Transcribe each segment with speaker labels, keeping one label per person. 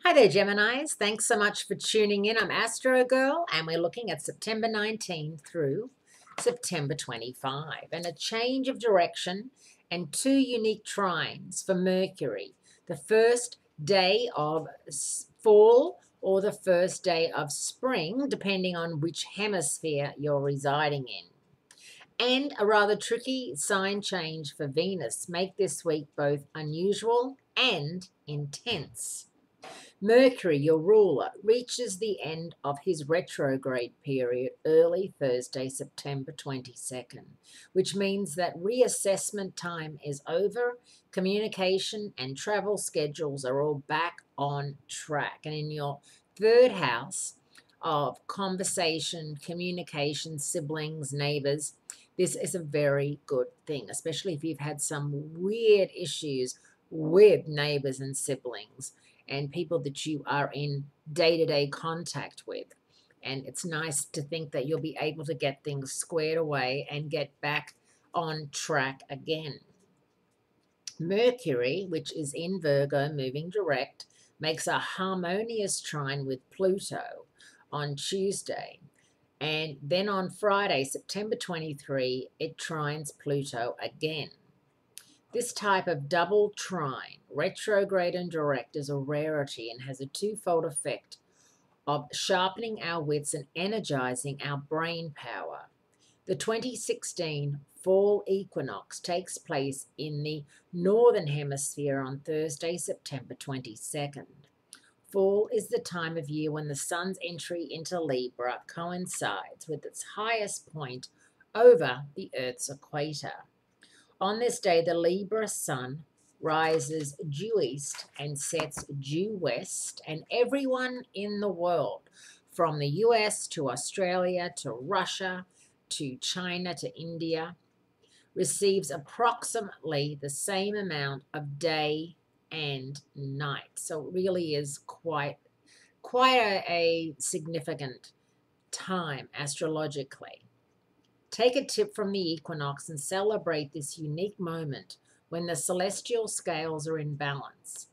Speaker 1: Hi there, Geminis. Thanks so much for tuning in. I'm Astrogirl, and we're looking at September 19 through September 25, and a change of direction and two unique trines for Mercury. The first day of fall or the first day of spring, depending on which hemisphere you're residing in. And a rather tricky sign change for Venus make this week both unusual and intense. Mercury, your ruler, reaches the end of his retrograde period early Thursday, September 22nd, which means that reassessment time is over, communication and travel schedules are all back on track. And in your third house of conversation, communication, siblings, neighbors, this is a very good thing, especially if you've had some weird issues with neighbors and siblings and people that you are in day-to-day contact with. And it's nice to think that you'll be able to get things squared away and get back on track again. Mercury, which is in Virgo, moving direct, makes a harmonious trine with Pluto on Tuesday. And then on Friday, September 23, it trines Pluto again. This type of double trine, retrograde and direct, is a rarity and has a twofold effect of sharpening our wits and energizing our brain power. The 2016 fall equinox takes place in the northern hemisphere on Thursday, September 22nd. Fall is the time of year when the sun's entry into Libra coincides with its highest point over the Earth's equator. On this day, the Libra sun rises due east and sets due west, and everyone in the world, from the US to Australia to Russia to China to India, receives approximately the same amount of day and night. So it really is quite a significant time astrologically. Take a tip from the equinox and celebrate this unique moment when the celestial scales are in balance.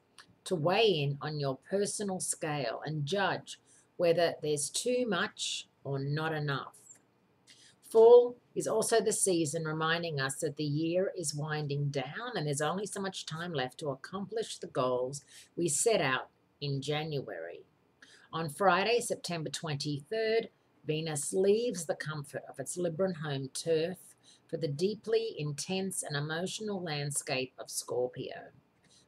Speaker 1: To weigh in on your personal scale and judge whether there's too much or not enough. Fall is also the season reminding us that the year is winding down and there's only so much time left to accomplish the goals we set out in January. On Friday, September 23rd, Venus leaves the comfort of its Libran home turf for the deeply intense and emotional landscape of Scorpio,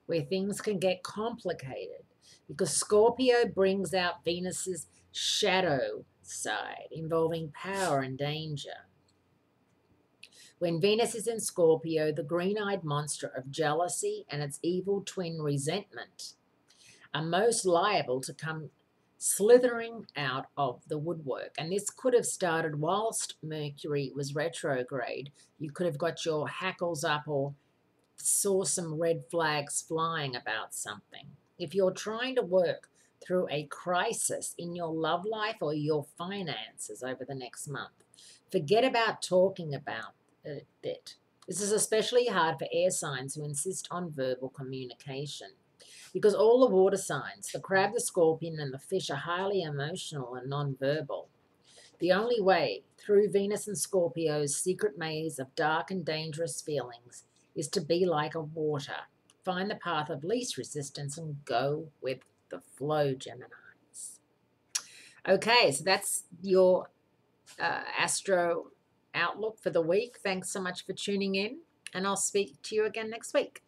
Speaker 1: where things can get complicated because Scorpio brings out Venus's shadow side, involving power and danger. When Venus is in Scorpio, the green-eyed monster of jealousy and its evil twin resentment are most liable to come slithering out of the woodwork. And this could have started whilst Mercury was retrograde. You could have got your hackles up or saw some red flags flying about something. If you're trying to work through a crisis in your love life or your finances over the next month, forget about talking about it. This is especially hard for air signs who insist on verbal communication, because all the water signs, the crab, the scorpion, and the fish, are highly emotional and non-verbal. The only way through Venus and Scorpio's secret maze of dark and dangerous feelings is to be like a water. Find the path of least resistance and go with the flow, Geminis. Okay, so that's your astro outlook for the week. Thanks so much for tuning in, and I'll speak to you again next week.